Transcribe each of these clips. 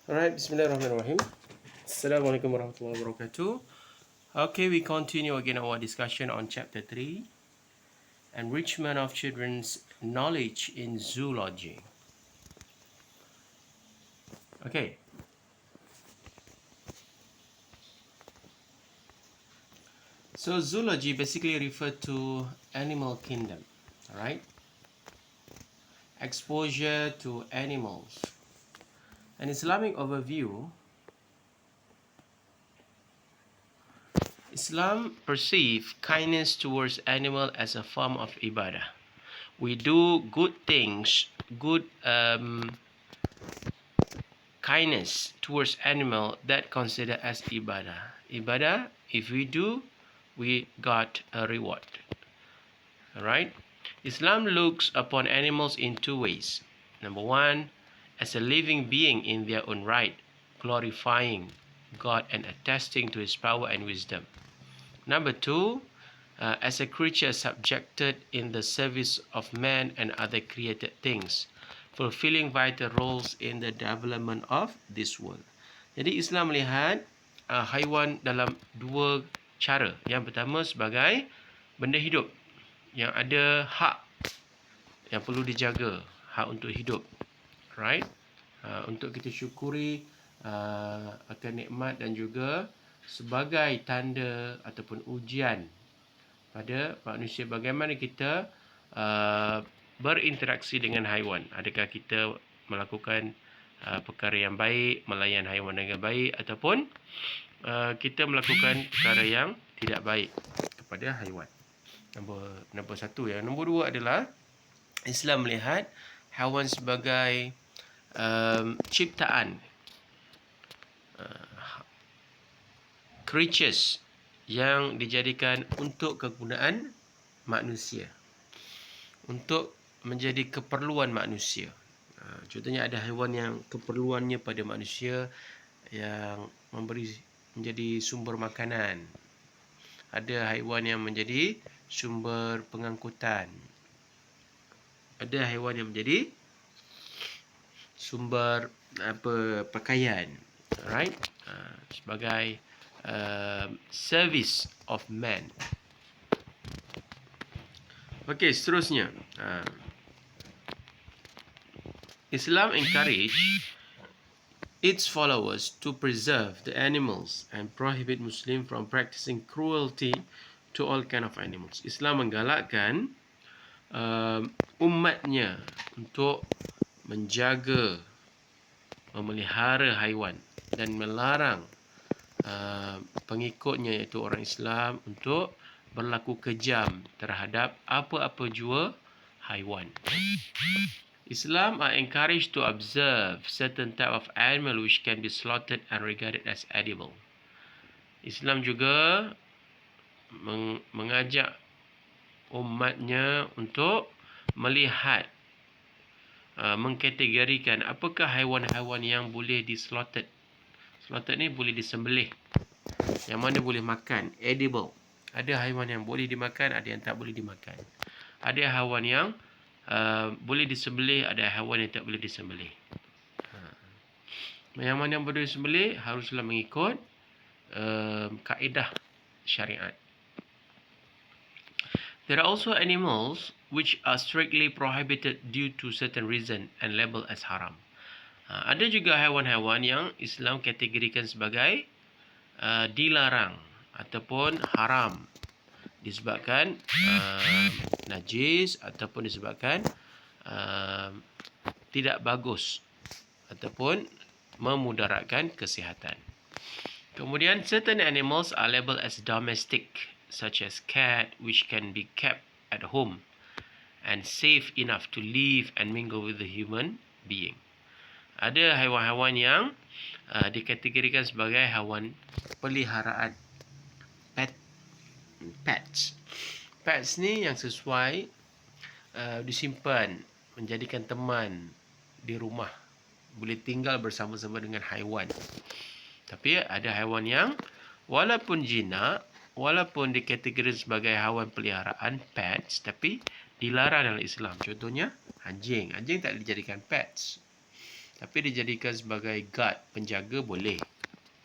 Alright, Bismillahirrahmanirrahim. Assalamualaikum warahmatullahi wabarakatuh. Okay, we continue again our discussion on chapter 3, Enrichment of Children's Knowledge in Zoology. Okay, so zoology basically refer to animal kingdom, alright? Exposure to animals. An Islamic overview. Islam perceives kindness towards animal as a form of ibadah. We do good things, good kindness towards animal that considered as ibadah. Ibadah, if we do, we got a reward. Alright? Islam looks upon animals in two ways. Number one, as a living being in their own right, glorifying God and attesting to His power and wisdom. Number two, as a creature subjected in the service of man and other created things, fulfilling vital roles in the development of this world. Jadi Islam melihat haiwan dalam dua cara. Yang pertama sebagai benda hidup yang ada hak yang perlu dijaga, hak untuk hidup. Right? Untuk kita syukuri akan nikmat dan juga sebagai tanda ataupun ujian pada manusia bagaimana kita berinteraksi dengan haiwan. Adakah kita melakukan perkara yang baik, melayan haiwan dengan baik, ataupun kita melakukan perkara yang tidak baik kepada haiwan. Nombor satu. Yang nombor dua adalah Islam melihat haiwan sebagai ciptaan, creatures yang dijadikan untuk kegunaan manusia, untuk menjadi keperluan manusia. Contohnya ada haiwan yang keperluannya pada manusia yang menjadi sumber makanan. Ada haiwan yang menjadi sumber pengangkutan. Ada haiwan yang menjadi sumber pakaian. Alright? Sebagai service of man. Okey, seterusnya. Islam encourage its followers to preserve the animals and prohibit Muslim from practicing cruelty to all kind of animals. Islam menggalakkan umatnya untuk menjaga, memelihara haiwan dan melarang pengikutnya iaitu orang Islam untuk berlaku kejam terhadap apa-apa jua haiwan. Islam are encouraged to observe certain type of animal which can be slaughtered and regarded as edible. Islam juga mengajak umatnya untuk melihat, mengkategorikan apakah haiwan-haiwan yang boleh dislaughtered. Slaughtered ni boleh disembelih. Yang mana boleh makan, edible. Ada haiwan yang boleh dimakan, ada yang tak boleh dimakan. Ada haiwan yang boleh disembelih, ada haiwan yang tak boleh disembelih. Yang mana yang boleh disembelih haruslah mengikut kaedah syariat. There are also animals which are strictly prohibited due to certain reason and labeled as haram. Ada juga haiwan-haiwan yang Islam kategorikan sebagai dilarang ataupun haram disebabkan najis ataupun disebabkan tidak bagus ataupun memudaratkan kesihatan. Kemudian certain animals are labeled as domestic, such as cat, which can be kept at home and safe enough to live and mingle with the human being. Ada haiwan-haiwan yang dikategorikan sebagai haiwan peliharaan, pets. Pets ni yang sesuai disimpan, menjadikan teman di rumah, boleh tinggal bersama-sama dengan haiwan. Tapi ada haiwan yang walaupun jinak, walaupun dikategorikan sebagai haiwan peliharaan, pets, tapi dilarang dalam Islam. Contohnya anjing. Anjing tak dijadikan pets. Tapi dijadikan sebagai guard, penjaga boleh.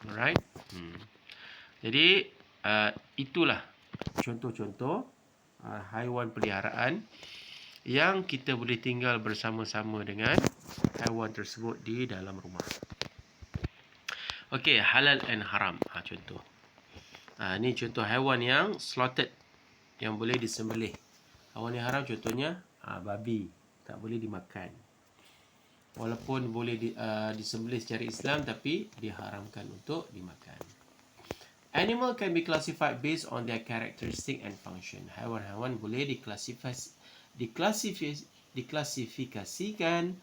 Alright. Jadi itulah contoh-contoh haiwan peliharaan yang kita boleh tinggal bersama-sama dengan haiwan tersebut di dalam rumah. Okey, halal and haram. Contoh. Ini contoh haiwan yang slaughtered, yang boleh disembelih. Haiwan yang haram contohnya babi, tak boleh dimakan. Walaupun boleh disembelih secara Islam, tapi diharamkan untuk dimakan. Animal can be classified based on their characteristic and function. Haiwan-haiwan boleh diklasifikasikan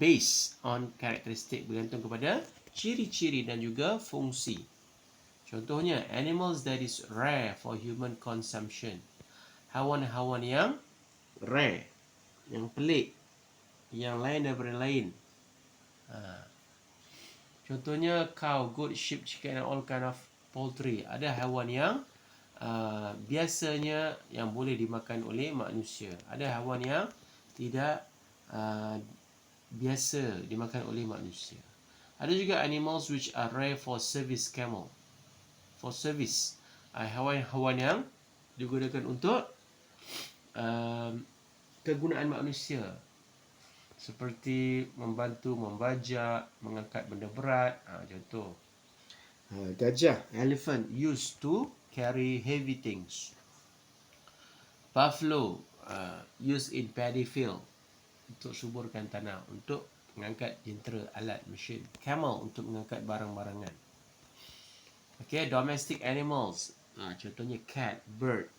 based on characteristic, bergantung kepada ciri-ciri dan juga fungsi. Contohnya, animals that is rare for human consumption. Haiwan-haiwan yang rare, yang pelik, yang lain daripada lain. Contohnya cow, goat, sheep, chicken and all kind of poultry. Ada haiwan yang biasanya yang boleh dimakan oleh manusia. Ada haiwan yang tidak biasa dimakan oleh manusia. Ada juga animals which are rare for service, camel. For service. Haiwan-haiwan yang digunakan untuk kegunaan manusia. Seperti membantu membajak, mengangkat benda berat. Contoh. Gajah, elephant, used to carry heavy things. Buffalo, used in paddy field, untuk suburkan tanah, untuk mengangkat jentera, alat, mesin. Camel, untuk mengangkat barang-barangan. Okay, domestic animals. Contohnya cat, bird.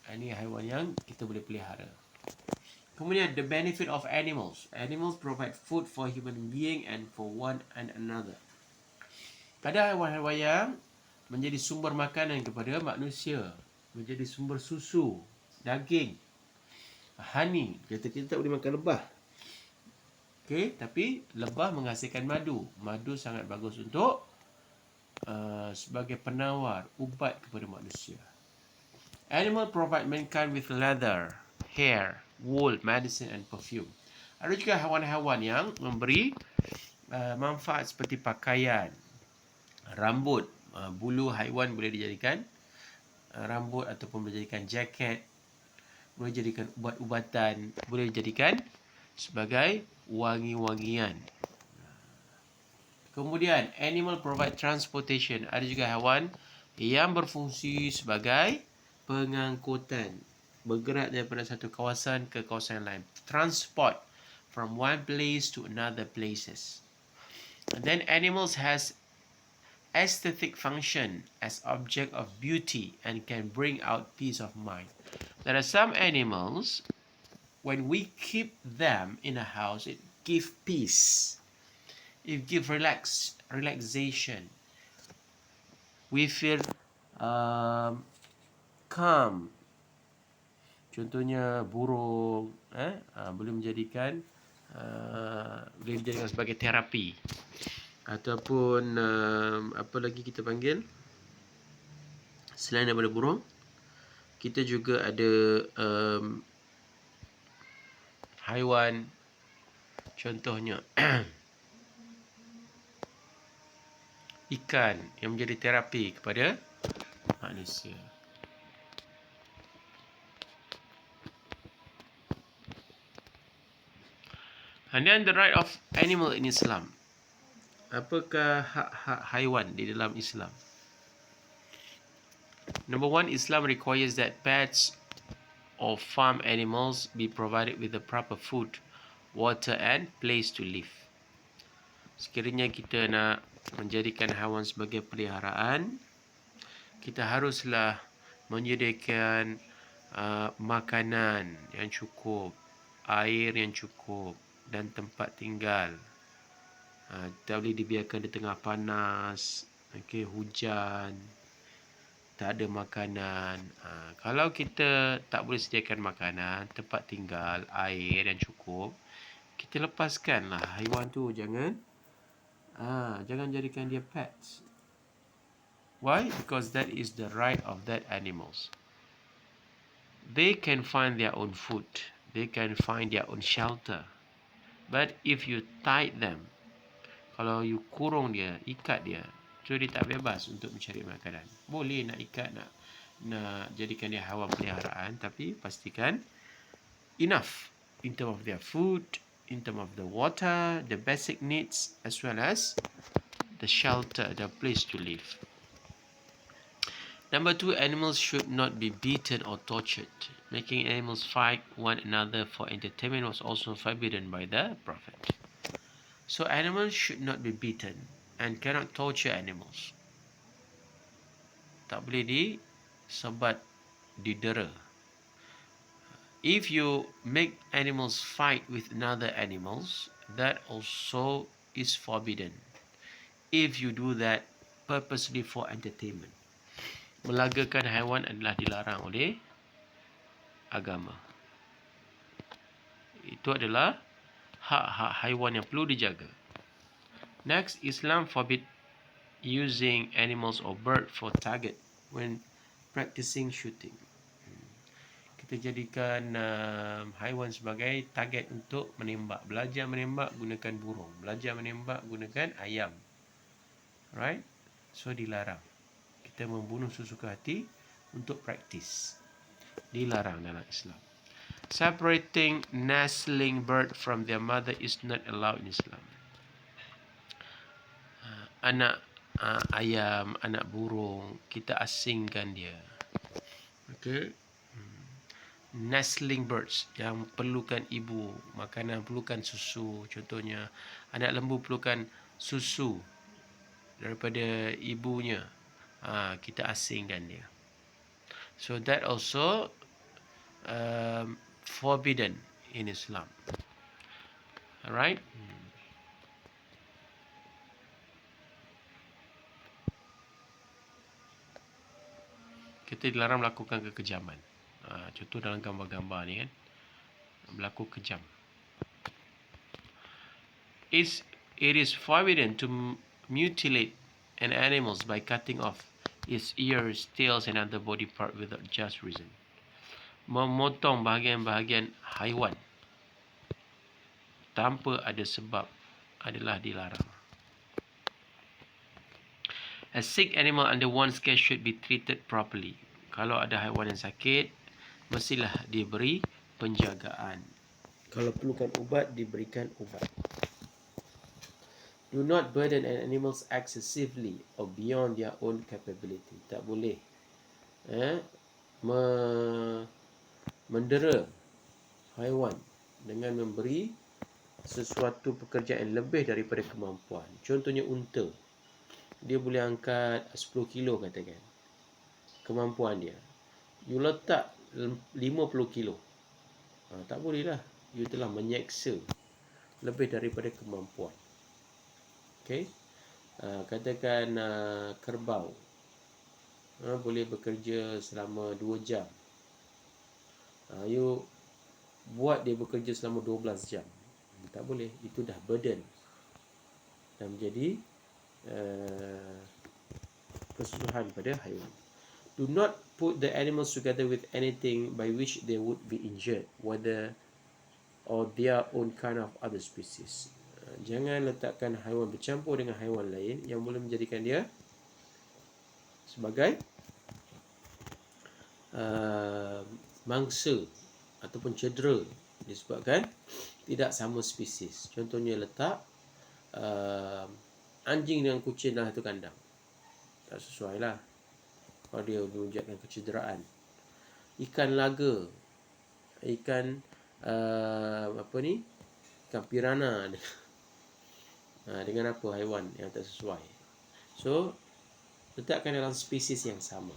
Ini haiwan yang kita boleh pelihara. Kemudian, the benefit of animals. Animals provide food for human being and for one and another. Ada haiwan-haiwan yang menjadi sumber makanan kepada manusia. Menjadi sumber susu, daging, honey. Kita tak boleh makan lebah. Okay, tapi lebah menghasilkan madu. Madu sangat bagus untuk sebagai penawar ubat kepada manusia. Animal provide mankind with leather, hair, wool, medicine and perfume. Ada juga haiwan-haiwan yang memberi manfaat seperti pakaian, rambut, bulu haiwan boleh dijadikan rambut ataupun boleh dijadikan jaket, boleh dijadikan ubat-ubatan, boleh dijadikan sebagai wangi-wangian. Kemudian, animal provide transportation. Ada juga haiwan yang berfungsi sebagai pengangkutan, bergerak daripada satu kawasan ke kawasan lain. Transport from one place to another places. And then animals has aesthetic function as object of beauty and can bring out peace of mind. There are some animals, when we keep them in a house, it gives peace. It gives relaxation. We feel calm. Contohnya burung, boleh dijadikan sebagai terapi. Ataupun apa lagi kita panggil, selain daripada burung, kita juga ada haiwan, contohnya ikan yang menjadi terapi kepada manusia. And then the right of animal in Islam. Apakah hak-hak haiwan di dalam Islam? Number one, Islam requires that pets or farm animals be provided with the proper food, water and place to live. Sekiranya kita nak menjadikan haiwan sebagai peliharaan, kita haruslah menyediakan makanan yang cukup, air yang cukup dan tempat tinggal. Tak boleh dibiarkan di tengah panas, hujan, tak ada makanan. Kalau kita tak boleh sediakan makanan, tempat tinggal, air yang cukup, kita lepaskanlah haiwan tu. Jangan jadikan dia pets. Why? Because that is the right of that animals. They can find their own food. They can find their own shelter. But if you tie them, kalau you kurung dia, ikat dia, so dia tak bebas untuk mencari makanan. Boleh nak ikat, nak jadikan dia haiwan peliharaan, tapi pastikan enough in terms of their food, in terms of the water, the basic needs, as well as the shelter, the place to live. Number 2, animals should not be beaten or tortured. Making animals fight one another for entertainment was also forbidden by the Prophet. So animals should not be beaten and cannot torture animals. Tak boleh disebat, didera. If you make animals fight with another animals, that also is forbidden. If you do that purposely for entertainment. Melagakan haiwan adalah dilarang oleh agama. Itu adalah hak-hak haiwan yang perlu dijaga. Next, Islam forbid using animals or bird for target when practicing shooting. Kita jadikan haiwan sebagai target untuk menembak. Belajar menembak gunakan burung. Belajar menembak gunakan ayam. Right? So dilarang. Kita membunuh sesuka hati untuk praktis. Dilarang dalam Islam. Separating nestling bird from their mother is not allowed in Islam. Anak ayam, anak burung, kita asingkan dia. Okay. Nestling birds yang perlukan ibu, makanan, perlukan susu. Contohnya, anak lembu perlukan susu daripada ibunya. Kita asingkan dia. So that also forbidden in Islam. Alright. Kita dilarang melakukan kekejaman. Contoh dalam gambar-gambar ni kan, berlaku kejam. It is forbidden to mutilate an animal by cutting off its ears, tails and other body part without just reason. Memotong bahagian-bahagian haiwan tanpa ada sebab adalah dilarang. A sick animal under one's care should be treated properly. Kalau ada haiwan yang sakit, mestilah diberi penjagaan. Kalau perlukan ubat, diberikan ubat. Do not burden an animals excessively or beyond their own capability. Tak boleh mendera haiwan dengan memberi sesuatu pekerjaan yang lebih daripada kemampuan. Contohnya unta. Dia boleh angkat 10 kilo katakan. Kemampuan dia. You letak 50 kilo. Tak boleh lah. You telah menyeksa lebih daripada kemampuan. Okay. Katakan kerbau. Boleh bekerja selama 2 jam. You buat dia bekerja selama 12 jam. Tak boleh. Itu dah burden. Dan menjadi kesusahan pada haiwan. Do not put the animals together with anything by which they would be injured, whether or their own kind of other species. Jangan letakkan haiwan bercampur dengan haiwan lain yang boleh menjadikan dia sebagai mangsa ataupun cedera disebabkan tidak sama spesies. Contohnya letak anjing dengan kucing dalam satu kandang. Tak sesuai lah. Kalau dia menunjukkan kecederaan. Ikan laga. Ikan ikan piranha. Dengan apa haiwan yang tak sesuai. So, letakkan dalam spesies yang sama.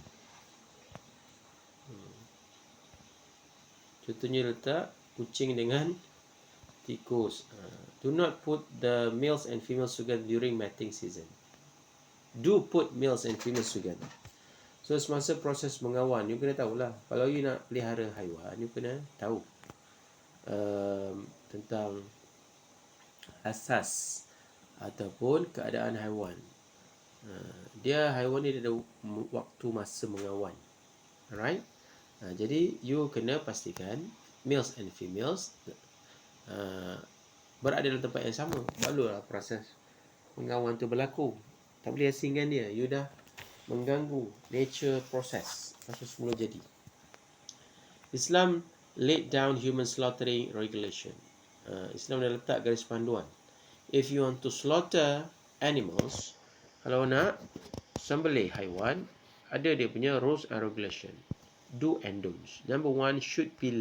Contohnya letak kucing dengan tikus. Do not put the males and females together during mating season. Do put males and females together. So semasa proses mengawan, you kena tahulah. Kalau you nak pelihara haiwan, you kena tahu tentang asas ataupun keadaan haiwan. Haiwan ni ada waktu masa mengawan. Alright. Jadi you kena pastikan males and females berada dalam tempat yang sama, barulah proses pengawang tu berlaku. Tak boleh asingkan dia. You dah mengganggu nature proses. Masa semula jadi. Islam laid down human slaughtering regulation. Islam dah letak garis panduan. If you want to slaughter animals, kalau nak sembelih haiwan, ada dia punya rules and regulation. Do and don'ts. Number one, should be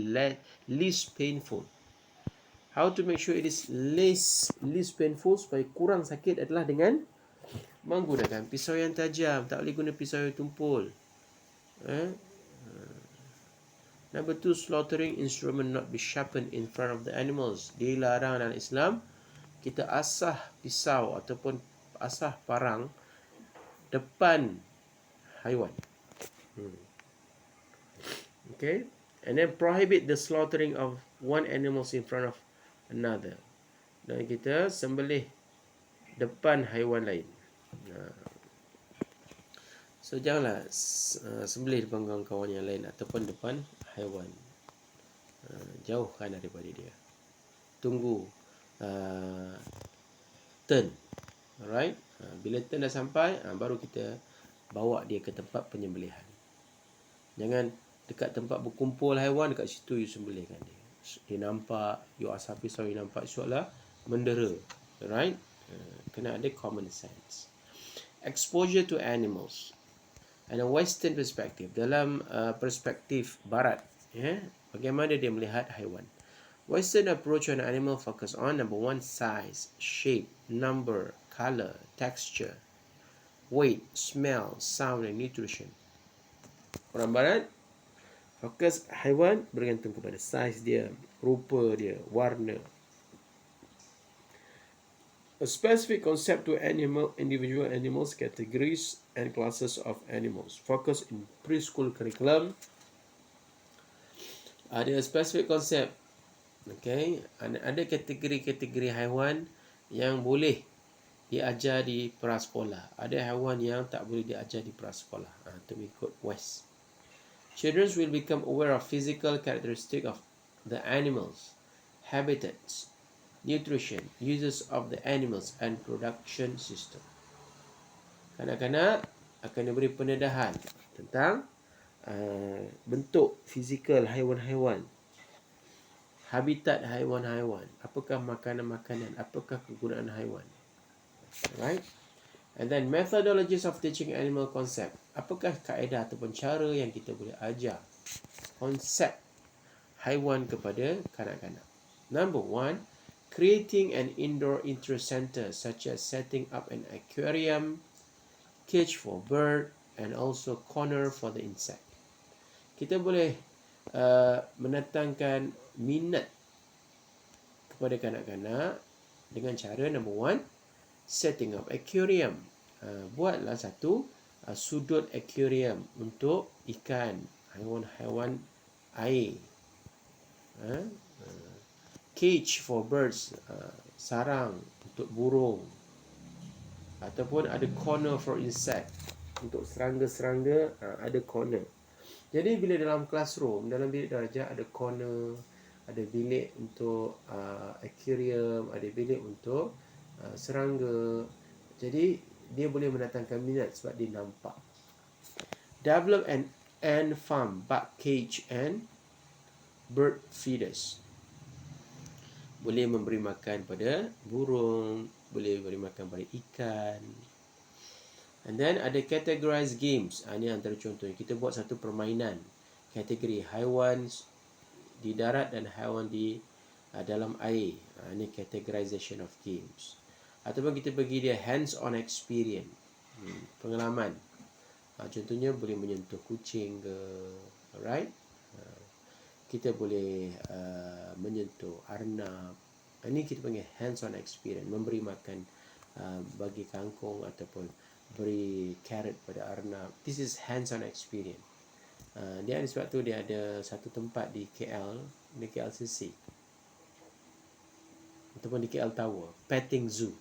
least painful. How to make sure it is least painful, supaya kurang sakit, adalah dengan menggunakan pisau yang tajam. Tak boleh guna pisau yang tumpul. Number two, slaughtering instrument not be sharpened in front of the animals. Dilarang dalam Islam kita asah pisau ataupun asah parang depan haiwan. Okay. And then prohibit the slaughtering of one animals in front of another. Dan kita sembelih depan haiwan lain. So janganlah sembelih depan kawan-kawan yang lain ataupun depan haiwan. Jauhkan daripada dia. Tunggu turn. Alright. Bila turn dah sampai, baru kita bawa dia ke tempat penyembelihan. Jangan dekat tempat berkumpul haiwan, dekat situ you sembelihkan dia. Dia nampak, you asap pisau, you nampak, seolah mendera. Right? Kena ada common sense. Exposure to animals. And a Western perspective. Dalam perspektif Barat, bagaimana dia melihat haiwan. Western approach on animal focus on number one, size, shape, number, color, texture, weight, smell, sound, and nutrition. Orang Barat fokus haiwan bergantung kepada saiz dia, rupa dia, warna. A specific concept to individual animals, categories and classes of animals. Focus in preschool curriculum. Ada specific concept. Okay, ada kategori-kategori haiwan yang boleh diajar di prasekolah. Ada haiwan yang tak boleh diajar di prasekolah. Itu mengikut West. Children will become aware of physical characteristic of the animals, habitats, nutrition, uses of the animals, and production system. Kanak-kanak akan diberi pendedahan tentang bentuk fizikal haiwan-haiwan, habitat haiwan-haiwan, apakah makanan-makanan, apakah kegunaan haiwan. Right? And then methodologies of teaching animal concept. Apakah kaedah ataupun cara yang kita boleh ajar konsep haiwan kepada kanak-kanak. Number one, creating an indoor interest center, such as setting up an aquarium, cage for bird, and also corner for the insect. Kita boleh mendatangkan minat kepada kanak-kanak dengan cara number one, setting up aquarium. Buatlah satu sudut aquarium untuk ikan, haiwan-haiwan air. Cage for birds, sarang untuk burung. Ataupun ada corner for insect, untuk serangga-serangga ada corner. Jadi bila dalam classroom, dalam bilik darjah ada corner, ada bilik untuk aquarium, ada bilik untuk serangga. Jadi dia boleh mendatangkan minat sebab dia nampak. Develop an ant farm, bug cage and bird feeders. Boleh memberi makan pada burung, boleh beri makan pada ikan. And then ada categorized games. Ini antara contohnya. Kita buat satu permainan kategori haiwan di darat dan haiwan di dalam air. Ini categorization of games. Ataupun kita bagi dia hands-on experience, pengalaman. Contohnya boleh menyentuh kucing ke, alright? Kita boleh menyentuh arnab. Ini kita panggil hands-on experience, memberi makan bagi kangkung ataupun beri carrot pada arnab. This is hands-on experience. Dia sebab tu dia ada satu tempat di KL, di KLCC ataupun di KL Tower, petting zoo.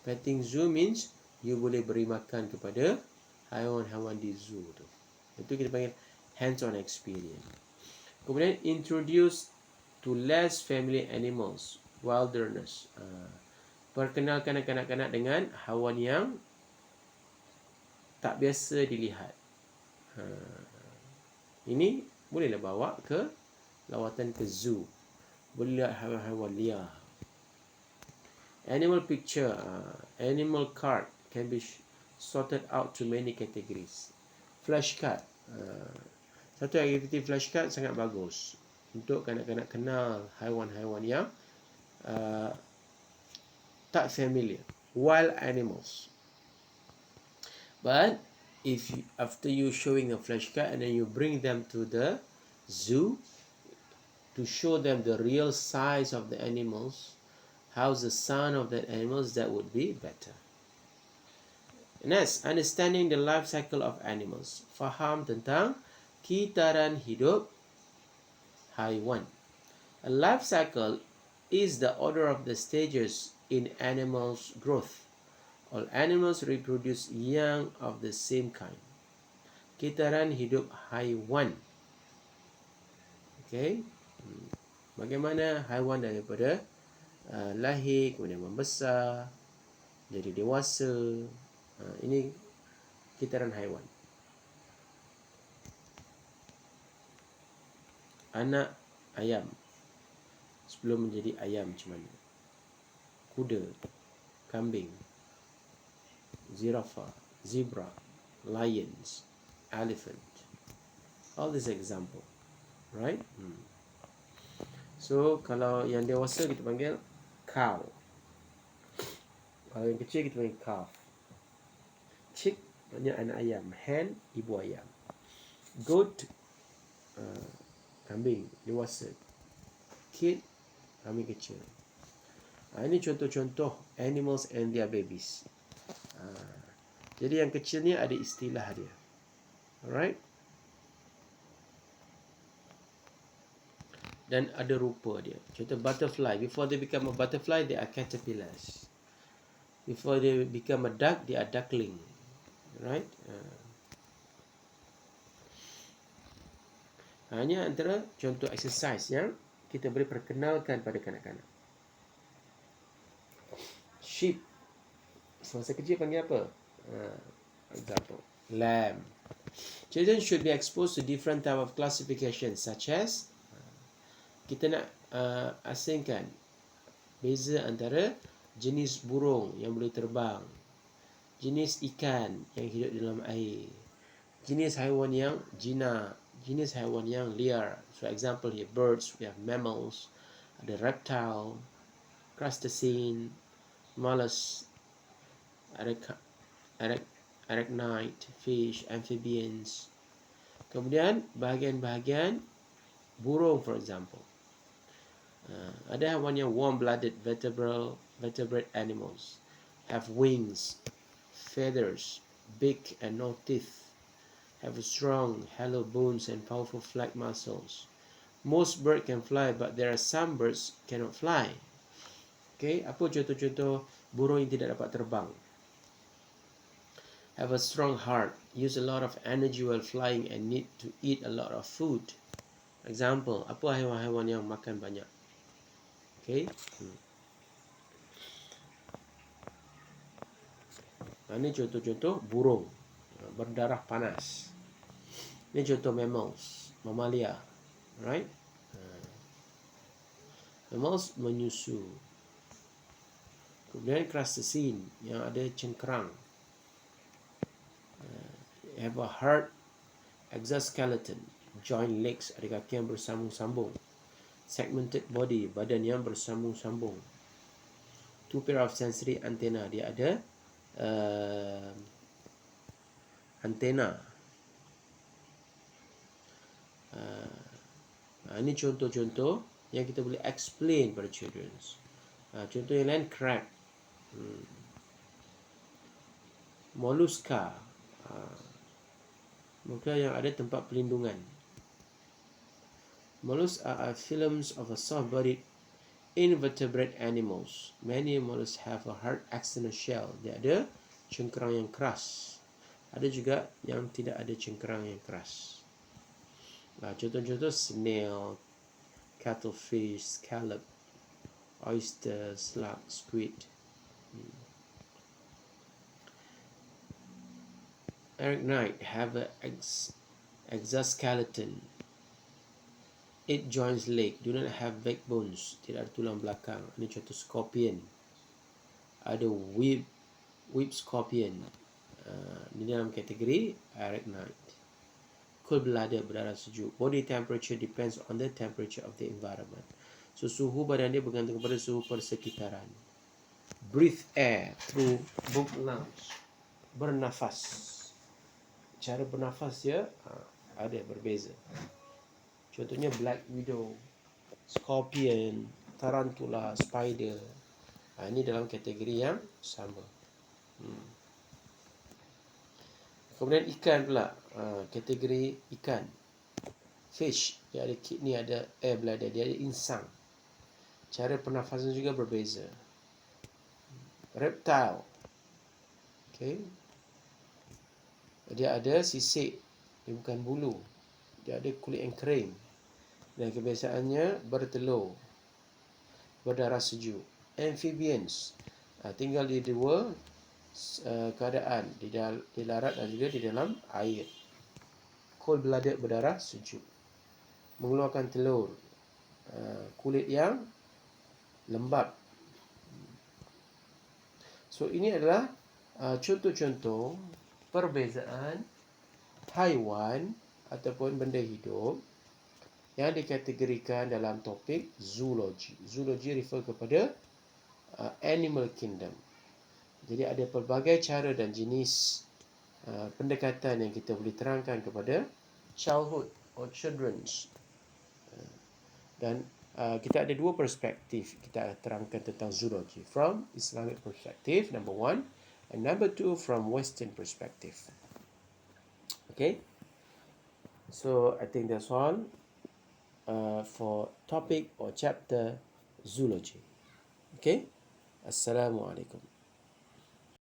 Petting zoo means you boleh beri makan kepada haiwan-haiwan di zoo tu. Itu kita panggil hands-on experience. Kemudian introduce to less family animals. wilderness. Perkenalkan kanak-kanak dengan haiwan yang tak biasa dilihat. Ini bolehlah bawa ke lawatan ke zoo. Boleh lihat haiwan-haiwan liar. Animal picture, animal card can be sorted out to many categories. Flashcard, satu aktiviti flashcard sangat bagus untuk kanak-kanak kenal haiwan-haiwan yang tak familiar, wild animals. But if you, after you showing a flashcard and then you bring them to the zoo to show them the real size of the animals, how's the sound of that animals, that would be better. Next, understanding the life cycle of animals. Faham tentang kitaran hidup haiwan. A life cycle is the order of the stages in animals' growth. All animals reproduce young of the same kind. Kitaran hidup haiwan. Okay. Bagaimana haiwan daripada lahir, kemudian membesar, jadi dewasa. Ini kitaran haiwan. Anak ayam sebelum menjadi ayam macam mana? Kuda, kambing, zirafa, zebra, lions, elephant. All these example, right? So kalau yang dewasa kita panggil cow. Kalau yang kecil kita panggil calf. Chick maknanya anak ayam. Hen, ibu ayam. Goat, kambing dewasa. Kid, kambing kecil. Ini contoh-contoh animals and their babies. Jadi yang kecil ni ada istilah dia. Alright? Dan ada rupa dia. Contoh butterfly. Before they become a butterfly, they are caterpillars. Before they become a duck, they are duckling. Right? Hanya antara contoh exercise yang kita boleh perkenalkan pada kanak-kanak. Sheep. Semasa kecil panggil apa? Example. Lamb. Children should be exposed to different type of classifications such as kita nak asingkan beza antara jenis burung yang boleh terbang, jenis ikan yang hidup dalam air, jenis haiwan yang jinak, jenis haiwan yang liar. So example here, birds, we have mammals, ada reptile, crustacean, mollusk, arachnid, fish, amphibians. Kemudian bahagian-bahagian burung, for example. Ada haiwan yang warm-blooded vertebrate animals, have wings, feathers, beak and no teeth, have strong hollow bones and powerful flank muscles. Most birds can fly, but there are some birds cannot fly. Okay, apa contoh-contoh burung yang tidak dapat terbang? Have a strong heart, use a lot of energy while flying and need to eat a lot of food. Example, apa haiwan-haiwan yang makan banyak? Okay. Ini contoh-contoh burung berdarah panas. Ini contoh mammals, mamalia, right? Mammals menyusu. Kemudian crustacean yang ada cengkerang. Have a hard exoskeleton, joint legs, ada kaki yang bersambung-sambung. Segmented body, badan yang bersambung-sambung. Two pair of sensory antenna, dia ada antena. Ini contoh-contoh yang kita boleh explain pada children. Contoh yang lain, crab, mollusca, mereka yang ada tempat pelindungan. Mollusks are phylums of a soft-bodied invertebrate animals. Many mollusks have a hard external shell. Dia ada cengkerang yang keras. Ada juga yang tidak ada cengkerang yang keras. Contoh-contoh snail, cuttlefish, scallop. oyster, slug, squid. Arachnid have an exoskeleton, 8 joints leg, do not have backbones, tidak ada tulang belakang. Ini contoh scorpion. Ada whip scorpion. Di dalam kategori arachnid. Cold-blooded, berdarah sejuk. Body temperature depends on the temperature of the environment. So suhu badan dia bergantung kepada suhu persekitaran. Breathe air through both lungs. Bernafas. Cara bernafas dia ada berbeza. Contohnya black widow, scorpion, tarantula, spider. Ini dalam kategori yang sama. Kemudian ikan pula, kategori ikan. Fish, dia ada kidney, ada air bladder, dia ada insang. Cara pernafasan juga berbeza. Reptile, okay, dia ada sisik, dia bukan bulu, dia ada kulit yang kering, dan kebiasaannya bertelur, berdarah sejuk. Amphibians, tinggal di dua keadaan, di darat dan juga di dalam air. Cold-blooded, berdarah sejuk, mengeluarkan telur, kulit yang lembap. So ini adalah contoh-contoh perbezaan haiwan ataupun benda hidup yang dikategorikan dalam topik zoology. Zoology refer kepada animal kingdom. Jadi ada pelbagai cara dan jenis pendekatan yang kita boleh terangkan kepada childhood or children's. Dan kita ada dua perspektif kita terangkan tentang zoology. From Islamic perspective, number one, and number two, from Western perspective. Okay, so I think that's all for topic or chapter zoology. Okay, Assalamualaikum.